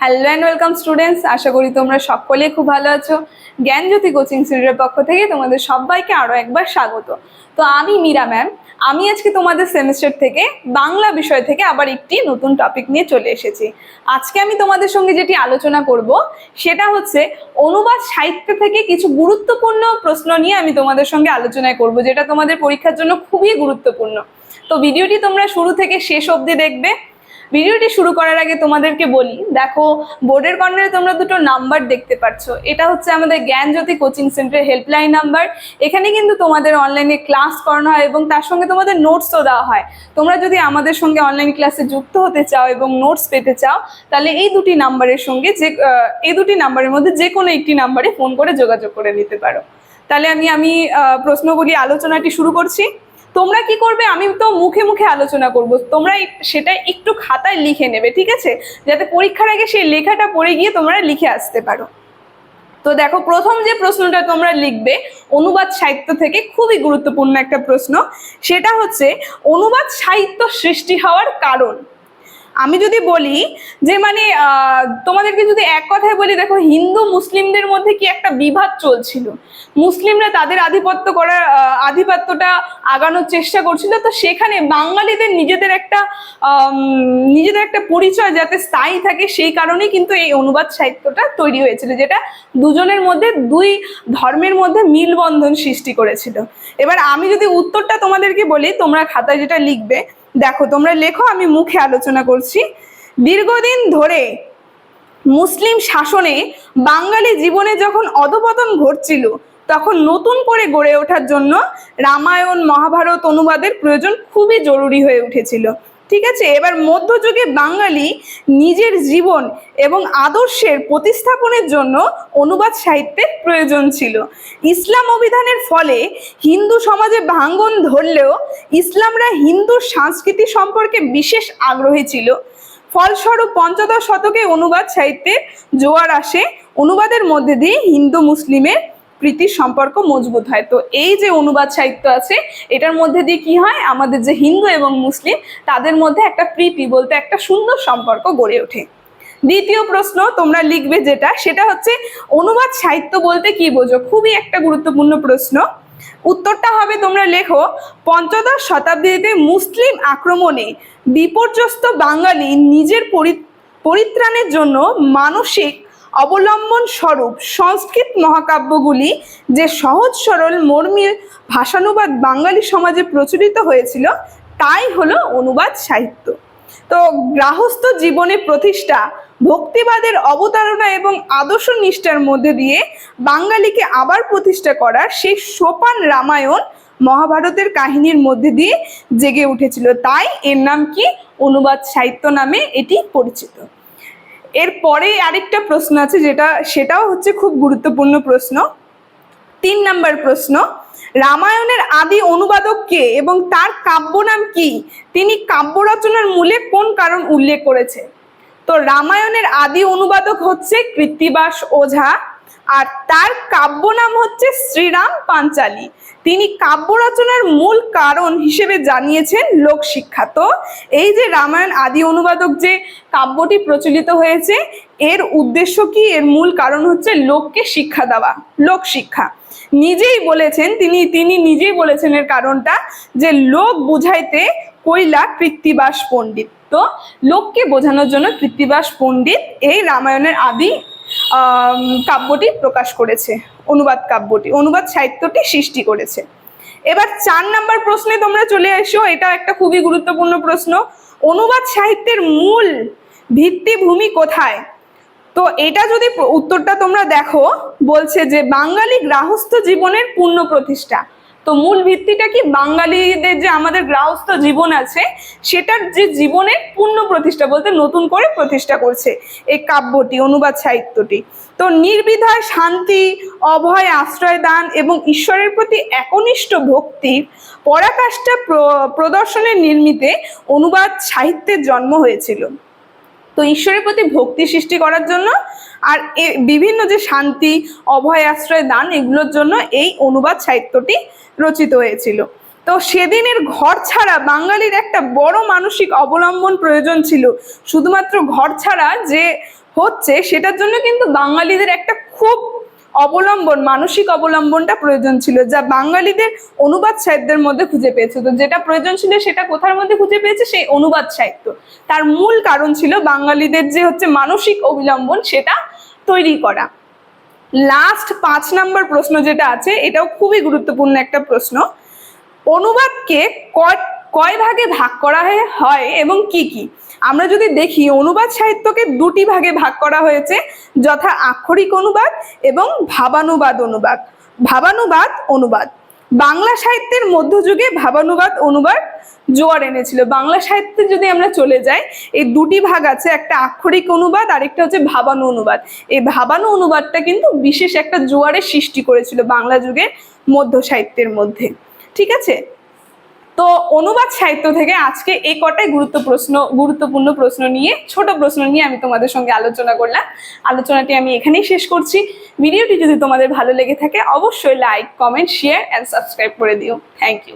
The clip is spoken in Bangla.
হ্যালো অ্যান্ড ওয়েলকাম স্টুডেন্টস, আশা করি তোমরা সকলে খুব ভালো আছো। জ্ঞানজ্যোতি কোচিং সেন্টারের পক্ষ থেকে তোমাদের সবাইকে আরও একবার স্বাগত। তো আমি মীরা ম্যাম, আমি আজকে তোমাদের সেমিস্টার থেকে বাংলা বিষয় থেকে আবার একটি নতুন টপিক নিয়ে চলে এসেছি। আজকে আমি তোমাদের সঙ্গে যেটি আলোচনা করব সেটা হচ্ছে অনুবাদ সাহিত্য থেকে কিছু গুরুত্বপূর্ণ প্রশ্ন নিয়ে আমি তোমাদের সঙ্গে আলোচনায় করব, যেটা তোমাদের পরীক্ষার জন্য খুবই গুরুত্বপূর্ণ। তো ভিডিওটি তোমরা শুরু থেকে শেষ অবধি দেখবে। ভিডিওটি শুরু করার আগে তোমাদেরকে বলি, দেখো বোর্ডের কর্নারে তোমরা দুটো নাম্বার দেখতে পাচ্ছ। এটা হচ্ছে আমাদের জ্ঞানজ্যোতি কোচিং সেন্টারের হেল্পলাইন নাম্বার। এখানে কিন্তু তোমাদের অনলাইনে ক্লাস করানো হয় এবং তার সঙ্গে তোমাদের নোটসও দেওয়া হয়। তোমরা যদি আমাদের সঙ্গে অনলাইন ক্লাসে যুক্ত হতে চাও এবং নোটস পেতে চাও, তাহলে এই দুটি নাম্বারের মধ্যে যে কোনো একটি নাম্বারে ফোন করে যোগাযোগ করে নিতে পারো। তাহলে আমি প্রশ্নগুলি আলোচনাটি শুরু করছি। তোমরা কি করবে, আমি তো মুখে মুখে আলোচনা করব, তোমরা সেটা একটু খাতায় লিখে নেবে, ঠিক আছে, যাতে পরীক্ষার আগে সেই লেখাটা পড়ে গিয়ে তোমরা লিখে আসতে পারো। তো দেখো, প্রথম যে প্রশ্নটা তোমরা লিখবে অনুবাদ সাহিত্য থেকে, খুবই গুরুত্বপূর্ণ একটা প্রশ্ন। সেটা হচ্ছে অনুবাদ সাহিত্য সৃষ্টি হওয়ার কারণ। আমি যদি বলি যে তোমাদেরকে যদি এক কথায় বলি, দেখো হিন্দু মুসলিমদের মধ্যে কি একটা বিভাদ চলছিল। মুসলিমরা তাদের আধিপত্যটা আগানোর চেষ্টা করছিল। তো সেখানে বাঙালিদের নিজেদের একটা পরিচয় যাতে স্থায়ী থাকে, সেই কারণেই কিন্তু এই অনুবাদ সাহিত্যটা তৈরি হয়েছিল, যেটা দুই ধর্মের মধ্যে মিলবন্ধন সৃষ্টি করেছিল। এবার আমি যদি উত্তরটা তোমাদেরকে বলি, তোমরা খাতায় যেটা লিখবে, দেখো তোমরা লেখো, আমি মুখে আলোচনা করছি। দীর্ঘদিন ধরে মুসলিম শাসনে বাঙালি জীবনে যখন অধঃপতন ঘটছিল, তখন নতুন করে গড়ে ওঠার জন্য রামায়ণ মহাভারত অনুবাদের প্রয়োজন খুবই জরুরি হয়ে উঠেছিল। ঠিক আছে, এবার মধ্যযুগে বাঙালি নিজের জীবন এবং আদর্শের প্রতিস্থাপনের জন্য অনুবাদ সাহিত্যের প্রয়োজন ছিল। ইসলাম অভিধানের ফলে হিন্দু সমাজে ভাঙ্গন ধরলেও ইসলামরা হিন্দু সংস্কৃতি সম্পর্কে বিশেষ আগ্রহী ছিল। ফলস্বরূপ পঞ্চদশ শতকে অনুবাদ সাহিত্যের জোয়ার আসে। অনুবাদের মধ্যে দিয়ে হিন্দু মুসলিমের প্রীতির সম্পর্ক মজবুত হয়। তো এই যে অনুবাদ সাহিত্য আছে, এটার মধ্যে দিয়ে কি হয়, আমাদের যে হিন্দু এবং মুসলিম তাদের মধ্যে একটা প্রীতি বলতে একটা সুন্দর সম্পর্ক গড়ে ওঠে। দ্বিতীয় প্রশ্ন তোমরা লিখবে সেটা হচ্ছে অনুবাদ সাহিত্য বলতে কি বোঝো। খুবই একটা গুরুত্বপূর্ণ প্রশ্ন। উত্তরটা হবে, তোমরা লেখো, পঞ্চদশ শতাব্দীতে মুসলিম আক্রমণে বিপর্যস্ত বাঙালি নিজের পরিত্রাণের জন্য মানসিক অবলম্বন স্বরূপ সংস্কৃত মহাকাব্যগুলি যে সহজ সরল মর্মী ভাষানুবাদ বাঙালি সমাজে প্রচলিত হয়েছিল, তাই হলো অনুবাদ সাহিত্য। তো গৃহস্থ জীবনে প্রতিষ্ঠা, ভক্তিবাদের অবতারণা এবং আদর্শ নিষ্ঠার মধ্যে দিয়ে বাঙালিকে আবার প্রতিষ্ঠা করার সেই সোপান রামায়ণ মহাভারতের কাহিনীর মধ্যে দিয়ে জেগে উঠেছিল, তাই এর নাম কি, অনুবাদ সাহিত্য নামে এটি পরিচিত। এরপরে আরেকটা প্রশ্ন আছে, সেটাও হচ্ছে খুব গুরুত্বপূর্ণ প্রশ্ন। 3 নম্বর প্রশ্ন, রামায়ণের আদি অনুবাদক কে এবং তার কাব্য নাম কি? তিনি কাব্য রচনার মূলে কোন কারণ উল্লেখ করেছে? তো রামায়ণের আদি অনুবাদক হচ্ছে কৃত্তিবাস ওঝা, আর তার কাব্য নাম হচ্ছে শ্রীরাম পাঞ্চালী। তিনি কাব্য রচনার মূল কারণ হিসেবে জানিয়েছেন লোকশিক্ষা। তো এই যে রামায়ণ আদি অনুবাদক যে কাব্যটি প্রচলিত হয়েছে, এর উদ্দেশ্য কি, এর মূল কারণ হচ্ছে লোককে শিক্ষা দেওয়া, লোকশিক্ষা। তিনি নিজেই বলেছেন এর কারণটা, যে লোক বুঝাইতে কইলা কৃত্তিবাস পণ্ডিত। তো লোককে বোঝানোর জন্য কৃত্তিবাস পণ্ডিত এই রামায়ণের আদি কাব্যটি প্রকাশ করেছে, অনুবাদ সাহিত্যটি সৃষ্টি করেছে। এবার 4 নম্বর প্রশ্নে তোমরা চলে এসো। এটা একটা খুবই গুরুত্বপূর্ণ প্রশ্ন। অনুবাদ সাহিত্যের মূল ভিত্তিভূমি কোথায়? তো এটা যদি উত্তরটা তোমরা দেখো, বলছে যে বাঙালি গৃহস্থ জীবনের পূর্ণ প্রতিষ্ঠা। তো মূল ভিত্তিটা কি, বাঙালিদের যে আমাদের গৃহস্থ জীবন আছে, সেটার যে জীবনের পূর্ণ প্রতিষ্ঠা বলতে নতুন করে প্রতিষ্ঠা করছে এই কাব্যটি, অনুবাদ সাহিত্যটি। তো নির্বিধায় শান্তি, অভয় আশ্রয় দান এবং ঈশ্বরের প্রতি একনিষ্ঠ ভক্তির পরাকাষ্ঠা প্রদর্শনের নির্মিতে অনুবাদ সাহিত্যের জন্ম হয়েছিল। তো ঈশ্বরের প্রতি ভক্তি সৃষ্টি করার জন্য, আর বিভিন্ন যে শান্তি, অভয় আশ্রয় দান, এগুলোর জন্য এই অনুবাদ সাহিত্যটি রচিত হয়েছিল। তো সেদিনের ঘর ছাড়া বাঙালির একটা বড় মানসিক অবলম্বন প্রয়োজন ছিল। শুধুমাত্র ঘর ছাড়া যে হচ্ছে সেটার জন্য কিন্তু বাঙালিদের একটা খুব মানসিক অবলম্বনটা প্রয়োজন ছিল, যা বাঙালিদের অনুবাদ সাহিত্যের মধ্যে খুঁজে পেয়েছে। তো যেটা প্রয়োজন ছিল সেটা কোথার মধ্যে খুঁজে পেয়েছে? সেই অনুবাদ সাহিত্য। তার মূল কারণ ছিল বাঙালিদের যে হচ্ছে মানসিক অবলম্বন সেটা তৈরি করা। লাস্ট 5 নম্বর প্রশ্ন যেটা আছে, এটাও খুবই গুরুত্বপূর্ণ একটা প্রশ্ন। অনুবাদকে কয় ভাগে ভাগ করা হয় এবং কি কি? আমরা যদি দেখি অনুবাদ সাহিত্যকে দুটি ভাগে ভাগ করা হয়েছে, যথা আক্ষরিক অনুবাদ এবং ভাবানুবাদ অনুবাদ। ভাবানুবাদ অনুবাদ বাংলা সাহিত্যের মধ্যযুগে ভাবানুবাদ অনুবাদ জোয়ার এনেছিল। বাংলা সাহিত্যে যদি আমরা চলে যাই, এই দুটি ভাগ আছে, একটা আক্ষরিক অনুবাদ আর একটা হচ্ছে ভাবানু অনুবাদ। এই ভাবানু অনুবাদটা কিন্তু বিশেষ একটা জোয়ারের সৃষ্টি করেছিল বাংলা যুগের মধ্য সাহিত্যের মধ্যে। ঠিক আছে, তো অনুবাদ সাহিত্য থেকে আজকে এই কটাই গুরুত্বপূর্ণ প্রশ্ন নিয়ে, ছোট প্রশ্ন নিয়ে আমি তোমাদের সঙ্গে আলোচনা করলাম। আলোচনাটি আমি এখানেই শেষ করছি। ভিডিওটি যদি তোমাদের ভালো লেগে থাকে অবশ্যই like, comment, share and subscribe করে দিও। Thank you.